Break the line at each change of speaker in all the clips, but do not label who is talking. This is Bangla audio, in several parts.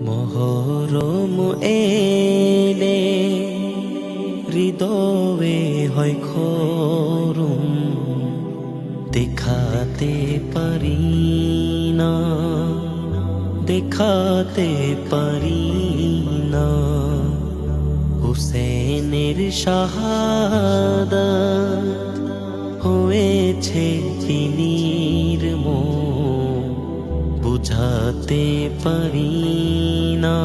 মহরম এলে হৃদয়ে হয় খরম, দেখাতে পারি না, দেখাতে পারি না হুসেনের শাহাদাত হয়েছে তিনির মোহ, বুঝাতে পারি না,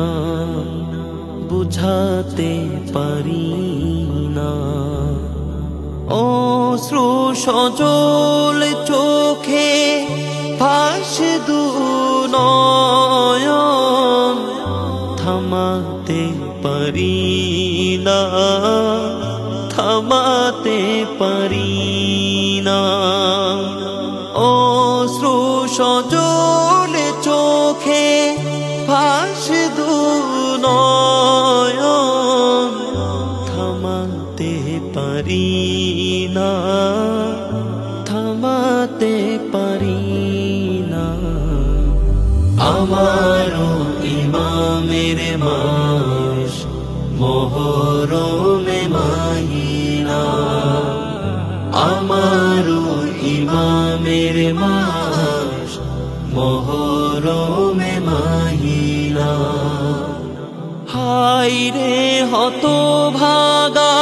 বুঝাতে পারি না। অশ্রু সজল চোখে ভাসে দু নয়ন, থামাতে পারি না, থামাতে পারি না। অশ্রু সজল চোখে ভাসে দু নয়ন, থামাতে পারি না, থামাতে পারি না। আমারও ইমামের মাস মহরমে মাহিনা, আমারও ইমামের মাস মহরমে মাহিনা। হায় রে হতভাগা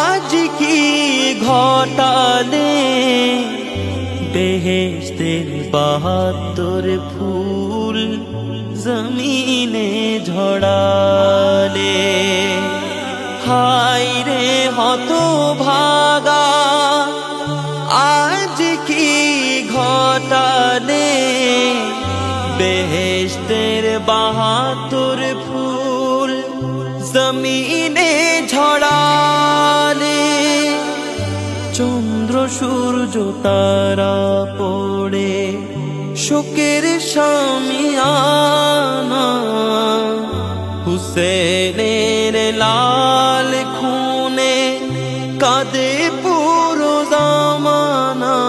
আজ কি ঘটালে, বেহেশতের ৭২ ফুল জমিনে ঝড়ালে। হায় রে হতভাগা আজ কি ঘটালে, বেহেশতের ৭২ ফুল জমিনে ঝড়ালে। চন্দ্র সূর্য তারা পড়ে শোকের শামিয়ানা, হুসেনের লাল খুনে কাঁদে পুরো জামানা,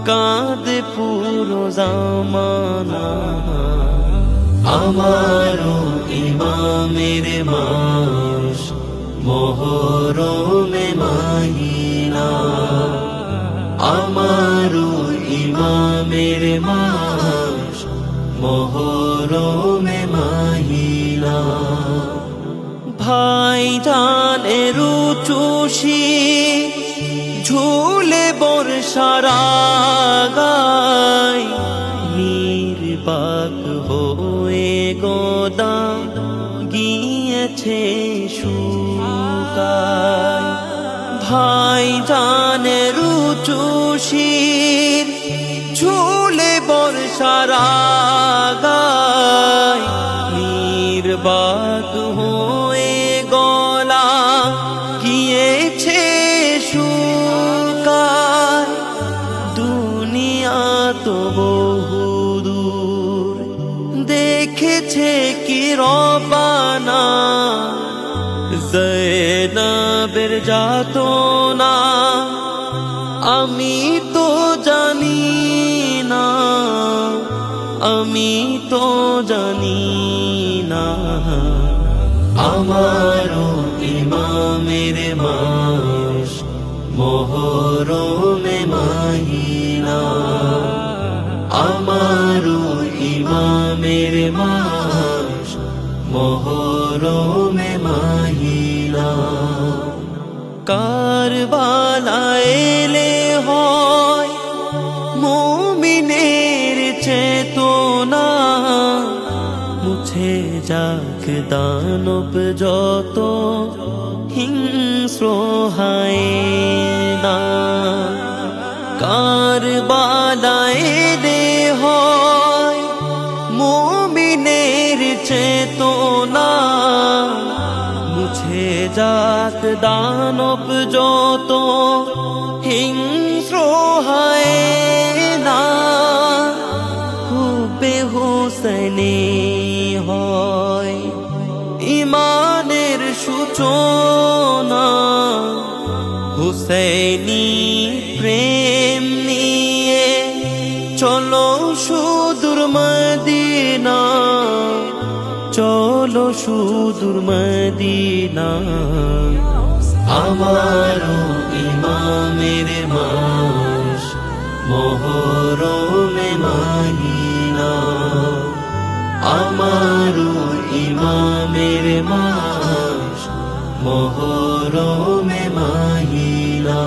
কাঁদে পুরো জামানা। আমারও ইমামের মাস মহরমে মাহিনা, আমারও ইমামের মাস মহরমে মাহিনা। ভাইজানের চুষি ঝুলে বর্ষার গায়, নির্বাক হয়ে গোদা গিয়েছে শুকায়। ভাইজানের চুষির ঝুলে বর্ষার গায়, নির্বাক হয়ে গলা গিয়েছে শুকায়। দুনিয়া তো বহুদূর দেখেছে কি রবানা, জয়নবের যাতনা আমি তো জানি না, আমি তো জানি না। আমারও ইমামের মাস মহরমে মাহিনা, আমারও ইমামের মাস মহরমে মাহিনা। কারবালায় এলে হয় মুমিনের চেতনা, মুছে যাক দানব যত হিংস্র হায়না। কারবালায় এলে হয় মুমিনের চেতনা, মুছে যাক দানব যত হিংস্র হায়না। হুব্বে হুসেনে হয় ইমানের সূচনা, হুসেনি প্রেম নিয়ে চলো সুদূর মদিনা। না, চলো সুদূর মদিনা। আমারও ইমামের মাস মুহররমে মদিনা, আমারও ইমামের মাস মুহররমে মদিনা।